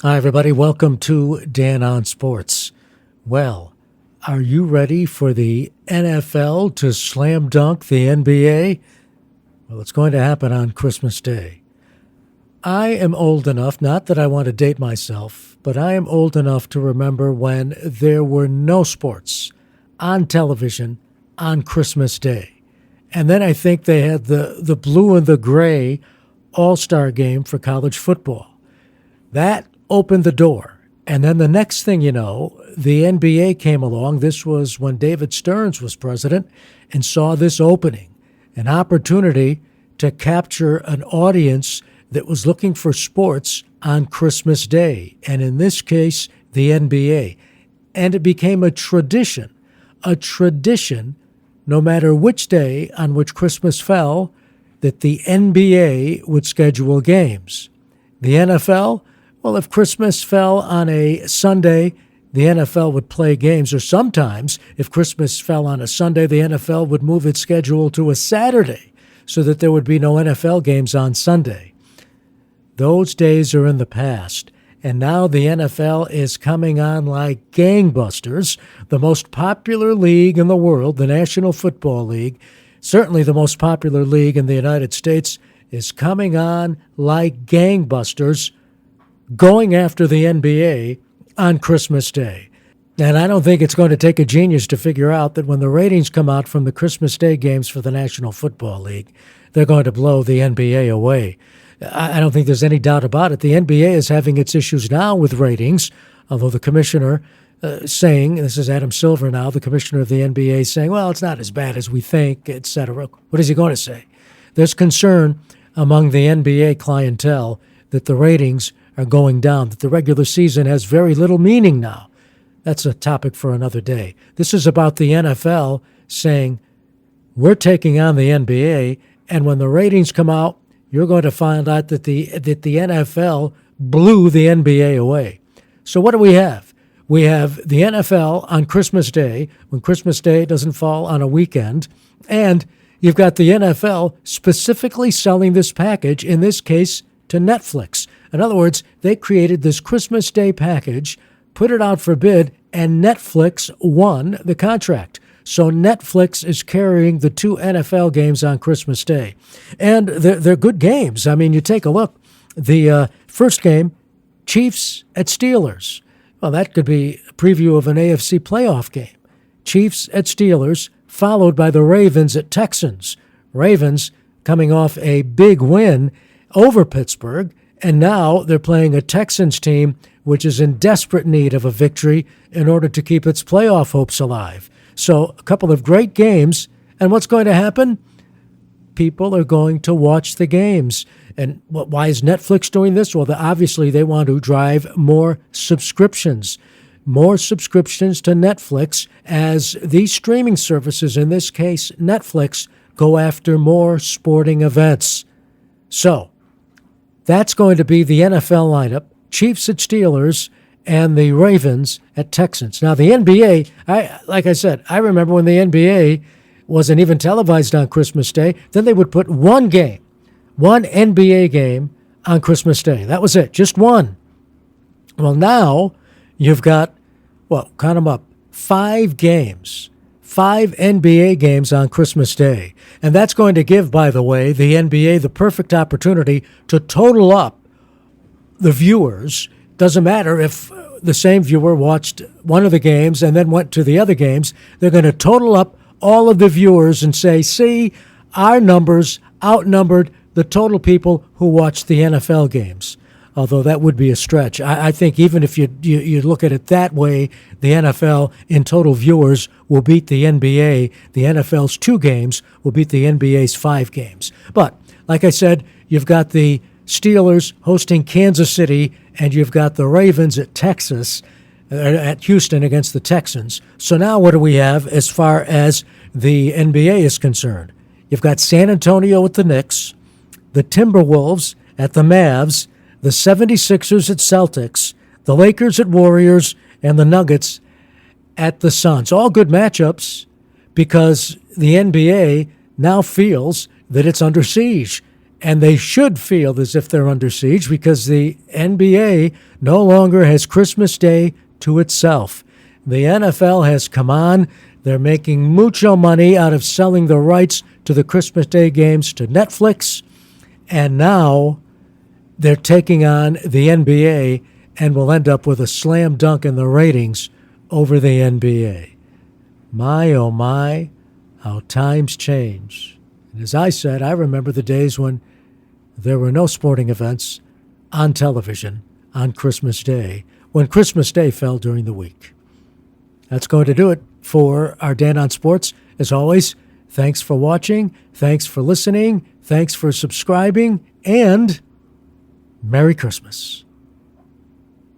Hi, everybody. Welcome to Dan on Sports. Well, are you ready for the NFL to slam dunk the NBA? Well, it's going to happen on Christmas Day. I am old enough, not that I want to date myself, but I am old enough to remember when there were no sports on television on Christmas Day. And then I think they had the blue and the gray all-star game for college football. That opened the door. And then the next thing you know, the NBA came along. This was when David Stearns was president and saw this opening, an opportunity to capture an audience that was looking for sports on Christmas Day, and in this case, the NBA. And it became a tradition, no matter which day on which Christmas fell, that the NBA would schedule games. The NFL, well, if Christmas fell on a Sunday, the NFL would play games. Or sometimes, if Christmas fell on a Sunday, the NFL would move its schedule to a Saturday so that there would be no NFL games on Sunday. Those days are in the past, and now the NFL is coming on like gangbusters. The most popular league in the world, the National Football League, certainly the most popular league in the United States, is coming on like gangbusters, going after the NBA on Christmas Day. And I don't think it's going to take a genius to figure out that when the ratings come out from the Christmas Day games for the National Football League, they're going to blow the NBA away. I don't think there's any doubt about it. The NBA is having its issues now with ratings, although the commissioner saying, this is Adam Silver now, the commissioner of the NBA, saying, well, it's not as bad as we think, etc. What is he going to say? There's concern among the NBA clientele that the ratings are going down, that the regular season has very little meaning now. That's a topic for another day. This is about the NFL saying, we're taking on the NBA, and when the ratings come out, you're going to find out that the NFL blew the NBA away. So what do we have? We have the NFL on Christmas Day, when Christmas Day doesn't fall on a weekend, and you've got the NFL specifically selling this package, in this case, to Netflix. In other words, they created this Christmas Day package, put it out for bid, and Netflix won the contract. So Netflix is carrying the two NFL games on Christmas Day. And they're good games. I mean, you take a look. The first game, Chiefs at Steelers. Well, that could be a preview of an AFC playoff game. Chiefs at Steelers, followed by the Ravens at Texans. Ravens coming off a big win over Pittsburgh, and now they're playing a Texans team which is in desperate need of a victory in order to keep its playoff hopes alive. So a couple of great games, and what's going to happen? People are going to watch the games. And why is Netflix doing this? Well, obviously they want to drive more subscriptions to Netflix as these streaming services, in this case Netflix, go after more sporting events. So that's going to be the NFL lineup, Chiefs at Steelers, and the Ravens at Texans. Now, the NBA, like I said, I remember when the NBA wasn't even televised on Christmas Day. Then they would put one NBA game on Christmas Day. That was it, just one. Well, now you've got, count them up, 5 games, 5 NBA games on Christmas Day. And that's going to give, by the way, the NBA the perfect opportunity to total up the viewers. Doesn't matter if the same viewer watched one of the games and then went to the other games. They're going to total up all of the viewers and say, see, our numbers outnumbered the total people who watched the NFL games. Although that would be a stretch. I think even if you look at it that way, the NFL in total viewers will beat the NBA. The NFL's 2 games will beat the NBA's 5 games. But like I said, you've got the Steelers hosting Kansas City, and you've got the Ravens at Houston against the Texans. So now what do we have as far as the NBA is concerned? You've got San Antonio at the Knicks, the Timberwolves at the Mavs, the 76ers at Celtics, the Lakers at Warriors, and the Nuggets at the Suns. All good matchups because the NBA now feels that it's under siege. And they should feel as if they're under siege because the NBA no longer has Christmas Day to itself. The NFL has come on. They're making mucho money out of selling the rights to the Christmas Day games to Netflix. And now they're taking on the NBA and will end up with a slam dunk in the ratings over the NBA. My, oh my, how times change. And as I said, I remember the days when there were no sporting events on television on Christmas Day, when Christmas Day fell during the week. That's going to do it for our Dan on Sports. As always, thanks for watching, thanks for listening, thanks for subscribing, and Merry Christmas.